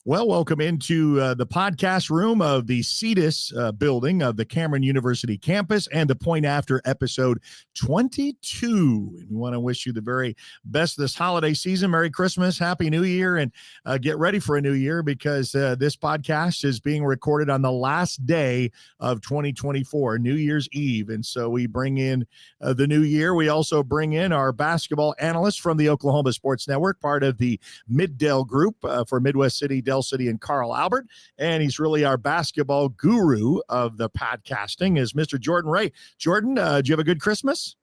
Well, welcome into the podcast room of the CETUS building of the Cameron University campus and the Point After episode 22. And we want to wish you the very best this holiday season. Merry Christmas, Happy New Year, and get ready for a new year because this podcast is being recorded on the last day of 2024, New Year's Eve. And so we bring in the new year. We also bring in our basketball analyst from the Oklahoma Sports Network, part of the Mid-Del group for Midwest City, Del City, and Carl Albert. And he's really our basketball guru of the podcasting is Mr. Jordan Ray. Jordan, did you have a good Christmas?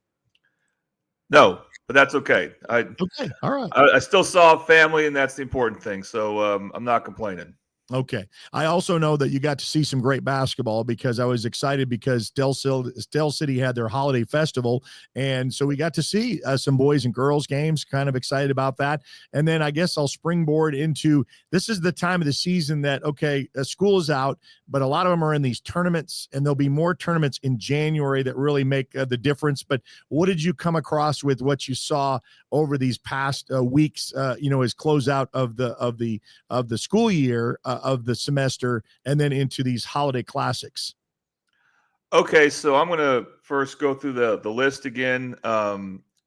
No, but that's okay. Okay. All right. I still saw family, and that's the important thing. So I'm not complaining. Okay. I also know that you got to see some great basketball because I was excited because Del City had their holiday festival. And so we got to see some boys and girls games, kind of excited about that. And then I guess I'll springboard into this is the time of the season that, okay, school is out, but a lot of them are in these tournaments and there'll be more tournaments in January that really make the difference. But what did you come across with what you saw over these past weeks, as closeout of the school year, of the semester, and then into these holiday classics? Okay, so I'm going to first go through the list again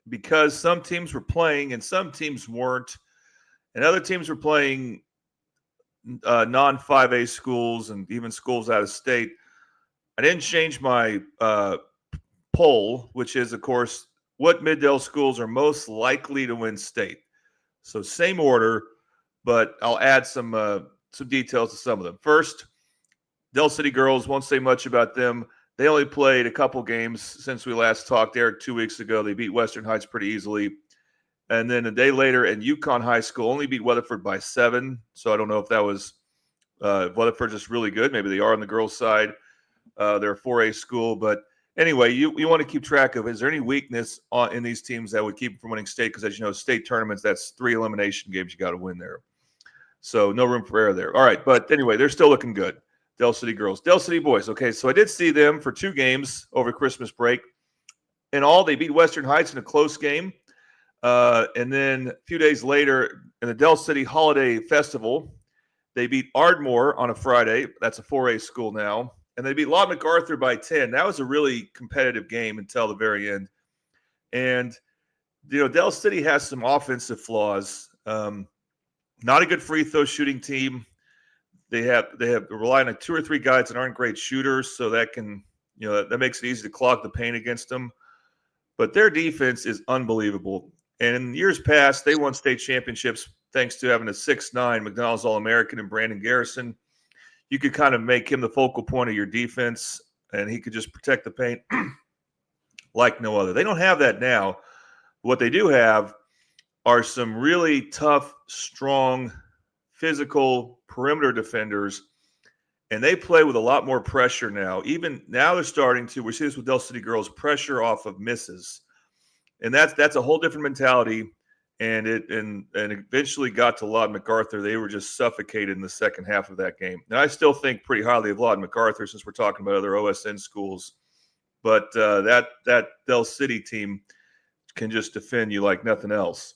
because some teams were playing and some teams weren't, and other teams were playing non-5A schools and even schools out of state. I didn't change my poll, which is, of course, what Mid-Del schools are most likely to win state. So same order, but I'll add some details to some of them. First, Del City girls, won't say much about them. They only played a couple games since we last talked there 2 weeks ago. They beat Western Heights pretty easily. And then a day later, and Yukon High School only beat Weatherford by 7. So I don't know if that was Weatherford just really good. Maybe they are on the girls' side. They're a 4A school. But anyway, you want to keep track of, is there any weakness in these teams that would keep them from winning state? Because as you know, state tournaments, that's 3 elimination games you got to win there. So no room for error there. All right, but anyway, they're still looking good. Del City girls. Del City boys. Okay, so I did see them for 2 games over Christmas break. In all, they beat Western Heights in a close game. And then a few days later, in the Del City Holiday Festival, they beat Ardmore on a Friday. That's a 4A school now. And they beat Lott MacArthur by 10. That was a really competitive game until the very end. And, Del City has some offensive flaws. Not a good free throw shooting team. They have relying on 2 or 3 guys that aren't great shooters, so that can, that makes it easy to clog the paint against them. But their defense is unbelievable. And in years past, they won state championships thanks to having a 6'9" McDonald's All-American and Brandon Garrison. You could kind of make him the focal point of your defense, and he could just protect the paint like no other. They don't have that now. What they do have are some really tough, strong, physical perimeter defenders, and they play with a lot more pressure now. Even now they're starting to, we see this with Del City girls, pressure off of misses. And that's a whole different mentality, and it eventually got to Lott MacArthur. They were just suffocated in the second half of that game. Now, I still think pretty highly of Lott MacArthur since we're talking about other OSN schools, but that Del City team can just defend you like nothing else.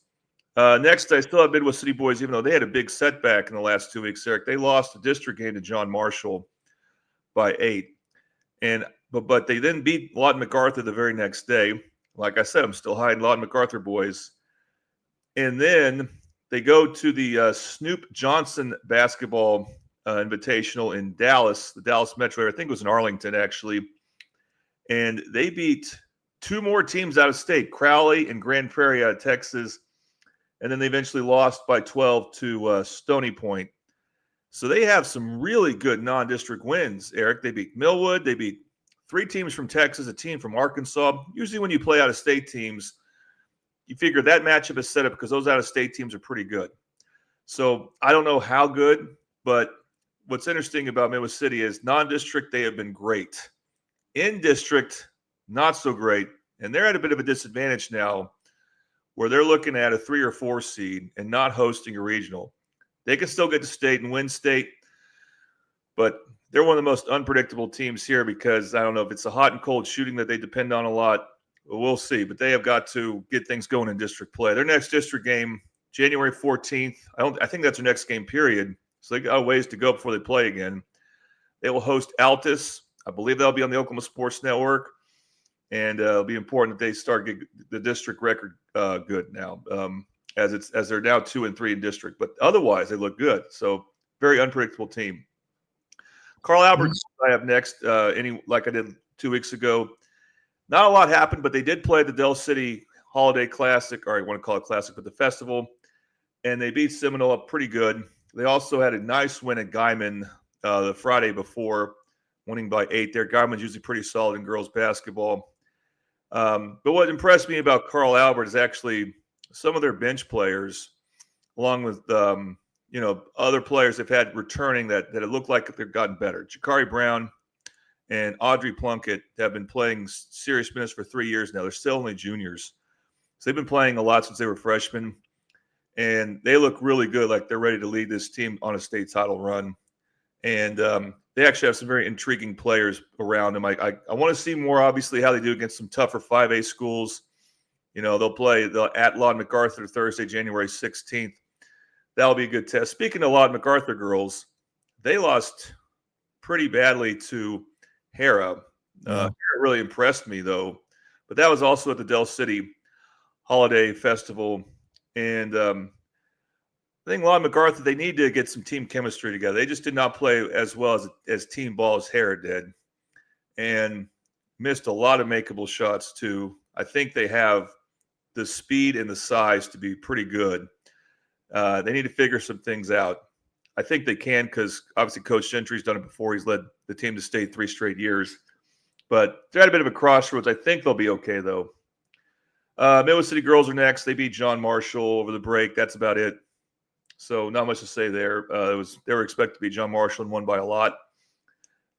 Next, I still have Midwest City boys, even though they had a big setback in the last 2 weeks, Eric. They lost the district game to John Marshall by 8. But they then beat Lott MacArthur the very next day. Like I said, I'm still high in Lott MacArthur boys. And then they go to the Snoop Johnson Basketball Invitational in Dallas, the Dallas Metro area. I think it was in Arlington, actually. And they beat 2 more teams out of state, Crowley and Grand Prairie out of Texas. And then they eventually lost by 12 to Stony Point. So they have some really good non-district wins, Eric. They beat Millwood. They beat 3 teams from Texas, a team from Arkansas. Usually when you play out-of-state teams, you figure that matchup is set up because those out-of-state teams are pretty good. So I don't know how good, but what's interesting about Midwest City is non-district, they have been great. In district, not so great. And they're at a bit of a disadvantage now where they're looking at a 3 or 4 seed and not hosting a regional. They can still get to state and win state, but they're one of the most unpredictable teams here because I don't know if it's the hot and cold shooting that they depend on a lot. We'll see, but they have got to get things going in district play. Their next district game, January 14th. I think that's their next game, period. So they got a ways to go before they play again. They will host Altus. I believe they'll be on the Oklahoma Sports Network. And it'll be important that they start get the district record good now, as they're now 2-3 in district. But otherwise, they look good. So very unpredictable team. Carl Albert, I have next. Like I did 2 weeks ago. Not a lot happened, but they did play the Del City Holiday Classic, or I want to call it Classic, but the festival, and they beat Seminole up pretty good. They also had a nice win at Guyman the Friday before, winning by 8 there. Guyman's usually pretty solid in girls basketball. But what impressed me about Carl Albert is actually some of their bench players, along with other players they've had returning that it looked like they've gotten better. Jakari Brown and Audrey Plunkett have been playing serious minutes for 3 years now. They're still only juniors. So they've been playing a lot since they were freshmen. And they look really good, like they're ready to lead this team on a state title run. And they actually have some very intriguing players around them. I want to see more, obviously, how they do against some tougher 5A schools. They'll at Lawton MacArthur Thursday, January 16th. That'll be a good test. Speaking of Lawton MacArthur girls, they lost pretty badly to Hera. Hera really impressed me, though. But that was also at the Del City Holiday Festival. And I think Lawton MacArthur, they need to get some team chemistry together. They just did not play as well as team ball as Hera did, and missed a lot of makeable shots, too. I think they have the speed and the size to be pretty good. They need to figure some things out. I think they can, because obviously Coach Gentry's done it before. He's led the team to state 3 straight years. But they're at a bit of a crossroads. I think they'll be okay, though. Midwest City girls are next. They beat John Marshall over the break. That's about it. So not much to say there. They were expected to beat John Marshall and won by a lot.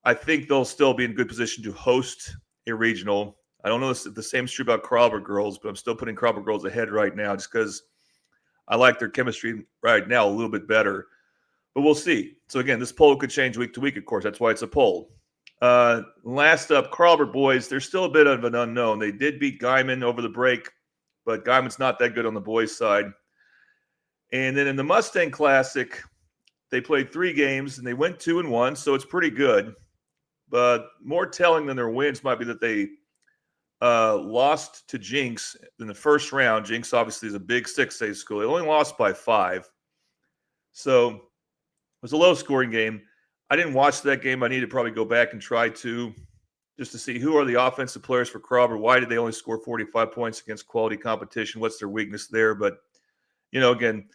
I think they'll still be in good position to host a regional. I don't know if the same is true about Carl Albert girls, but I'm still putting Carl Albert girls ahead right now just because I like their chemistry right now a little bit better. But we'll see. So, again, this poll could change week to week, of course. That's why it's a poll. Last up, Carl Albert boys, they're still a bit of an unknown. They did beat Guyman over the break, but Guyman's not that good on the boys' side. And then in the Mustang Classic, they played 3 games, and they went 2-1, so it's pretty good. But more telling than their wins might be that they lost to Jinx in the first round. Jinx obviously is a big 6A school. They only lost by 5. So it was a low-scoring game. I didn't watch that game. I need to probably go back and try to, just to see who are the offensive players for Carl Albert. Why did they only score 45 points against quality competition? What's their weakness there? But, again,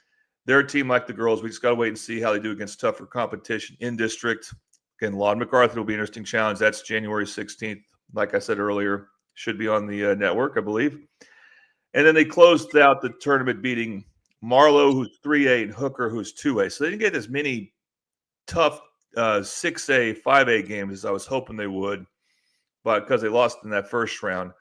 they're a team like the girls. We just got to wait and see how they do against tougher competition in district. Again, Lawton MacArthur will be an interesting challenge. That's January 16th. Like I said earlier, should be on the network, I believe. And then they closed out the tournament beating Marlowe, who's 3A, and Hooker, who's 2A. So they didn't get as many tough 6A, 5A games as I was hoping they would, but because they lost in that first round.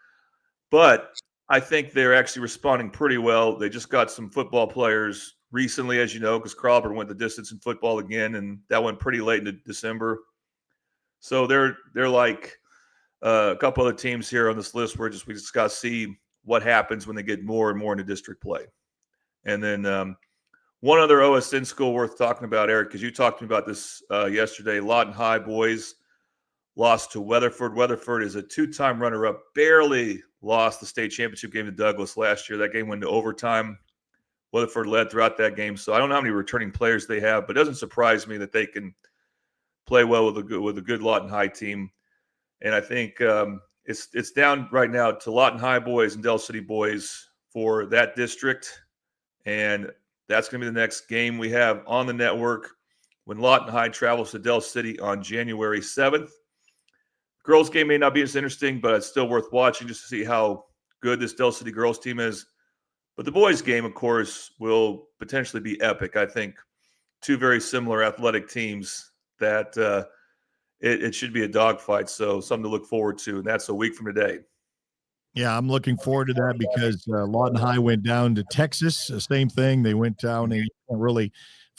But I think they're actually responding pretty well. They just got some football players recently, as you know, because Carl Albert went the distance in football again, and that went pretty late into December. So they're like a couple other teams here on this list where we just got to see what happens when they get more and more into district play. And then one other OSN school worth talking about, Eric, because you talked to me about this yesterday. Lawton High boys lost to Weatherford. Weatherford is a 2-time runner-up, barely lost the state championship game to Douglas last year. That game went to overtime. Weatherford led throughout that game. So I don't know how many returning players they have, but it doesn't surprise me that they can play well with a good Lawton High team. And I think it's down right now to Lawton High boys and Del City boys for that district. And that's going to be the next game we have on the network when Lawton High travels to Del City on January 7th. Girls game may not be as interesting, but it's still worth watching just to see how good this Del City girls team is. But the boys game, of course, will potentially be epic. I think 2 very similar athletic teams that it should be a dogfight. So something to look forward to, and that's a week from today. Yeah, I'm looking forward to that because Lawton High went down to Texas. Same thing. They went down. They can't really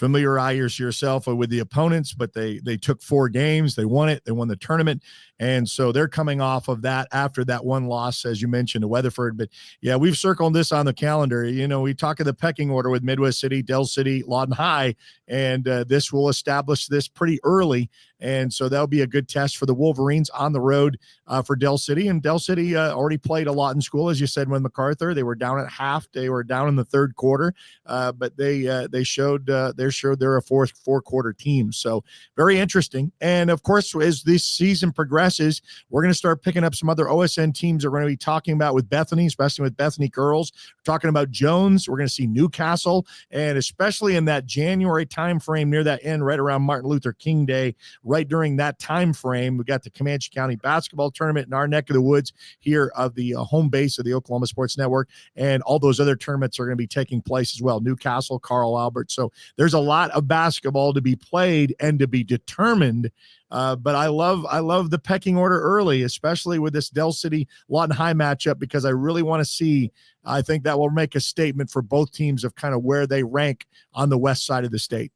familiarize yourself with the opponents, but they took 4 games. They won it. They won the tournament. And so they're coming off of that after that one loss, as you mentioned, to Weatherford. But yeah, we've circled this on the calendar. We talk of the pecking order with Midwest City, Del City, Lawton High, and this will establish this pretty early. And so that'll be a good test for the Wolverines on the road for Del City. And Del City already played a lot in school, as you said, with MacArthur. They were down at half. They were down in the third quarter, but they showed they're a four-quarter team. So very interesting. And of course, as this season progresses, we're going to start picking up some other OSN teams that we're going to be talking about with Bethany, especially with Bethany girls. We're talking about Jones. We're going to see Newcastle, and especially in that January time frame near that end, right around Martin Luther King Day. Right during that time frame, we got the Comanche County basketball tournament in our neck of the woods here of the home base of the Oklahoma Sports Network, and all those other tournaments are going to be taking place as well. Newcastle, Carl Albert. So there's a lot of basketball to be played and to be determined. But I love the pecking order early, especially with this Del City Lawton High matchup, because I really want to see. I think that will make a statement for both teams of kind of where they rank on the west side of the state.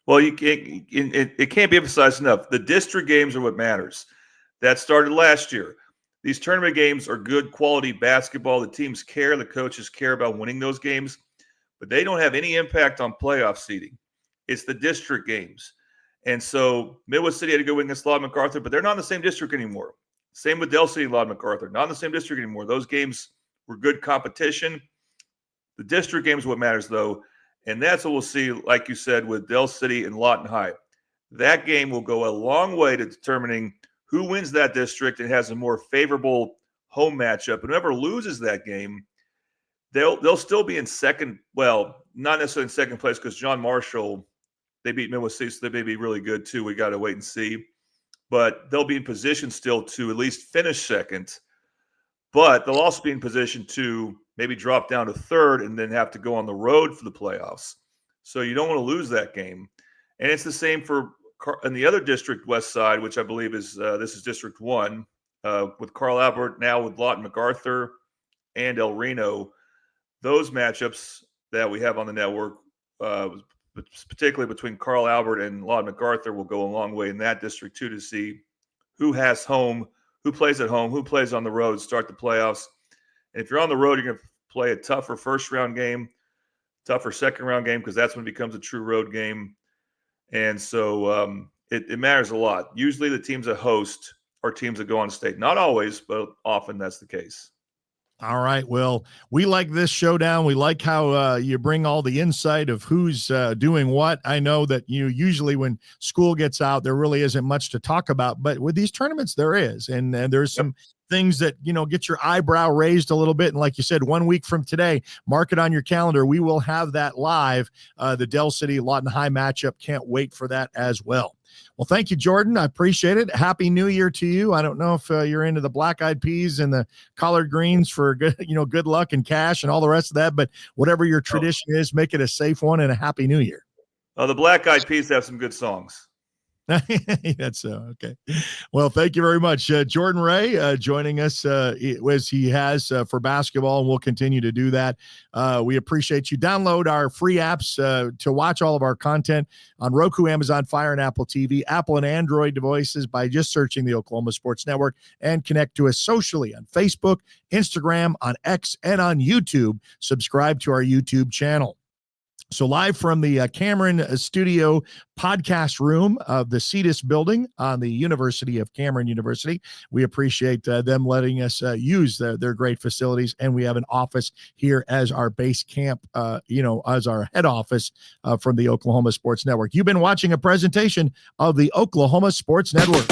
Well, it can't be emphasized enough. The district games are what matters. That started last year. These tournament games are good quality basketball. The teams care. The coaches care about winning those games, but they don't have any impact on playoff seeding. It's the district games. And so Midwest City had to go win against Lawton MacArthur, but they're not in the same district anymore. Same with Del City, Lawton MacArthur, not in the same district anymore. Those games were good competition. The district games are what matters, though. And that's what we'll see, like you said, with Del City and Lawton High. That game will go a long way to determining who wins that district and has a more favorable home matchup. And whoever loses that game, they'll still be in second. Well, not necessarily in second place, because John Marshall, they beat Midwest City, so they may be really good too. We got to wait and see. But they'll be in position still to at least finish second. But they'll also be in position to maybe drop down to third and then have to go on the road for the playoffs. So you don't want to lose that game. And it's the same for in the other district, west side, which I believe is this is District 1, with Carl Albert, now with Lawton MacArthur and El Reno. Those matchups that we have on the network, particularly between Carl Albert and Lawton MacArthur, will go a long way in that district too, to see who has home, who plays at home, who plays on the road, start the playoffs. And if you're on the road, you're going to play a tougher first-round game, tougher second-round game, because that's when it becomes a true road game. And so it matters a lot. Usually the teams that host are teams that go on state. Not always, but often that's the case. All right. Well, we like this showdown. We like how you bring all the insight of who's doing what. I know that usually when school gets out, there really isn't much to talk about, but with these tournaments, there is. And there's some things that, get your eyebrow raised a little bit. And like you said, 1 week from today, mark it on your calendar. We will have that live, the Del City Lawton High matchup. Can't wait for that as well. Well, thank you, Jordan. I appreciate it. Happy New Year to you. I don't know if you're into the black-eyed peas and the collard greens for good luck and cash and all the rest of that, but whatever your tradition is, make it a safe one and a Happy New Year. The black-eyed peas have some good songs. That's okay. Well, thank you very much, Jordan Ray, joining us as he has for basketball, and we'll continue to do that. We appreciate you. Download our free apps to watch all of our content on Roku, Amazon Fire, and Apple TV, Apple and Android devices by just searching the Oklahoma Sports Network, and connect to us socially on Facebook, Instagram, on X, and on YouTube. Subscribe to our YouTube channel. So live from the Cameron Studio podcast room of the CETUS building on the University of Cameron University. We appreciate them letting us use their great facilities. And we have an office here as our base camp, as our head office from the Oklahoma Sports Network. You've been watching a presentation of the Oklahoma Sports Network.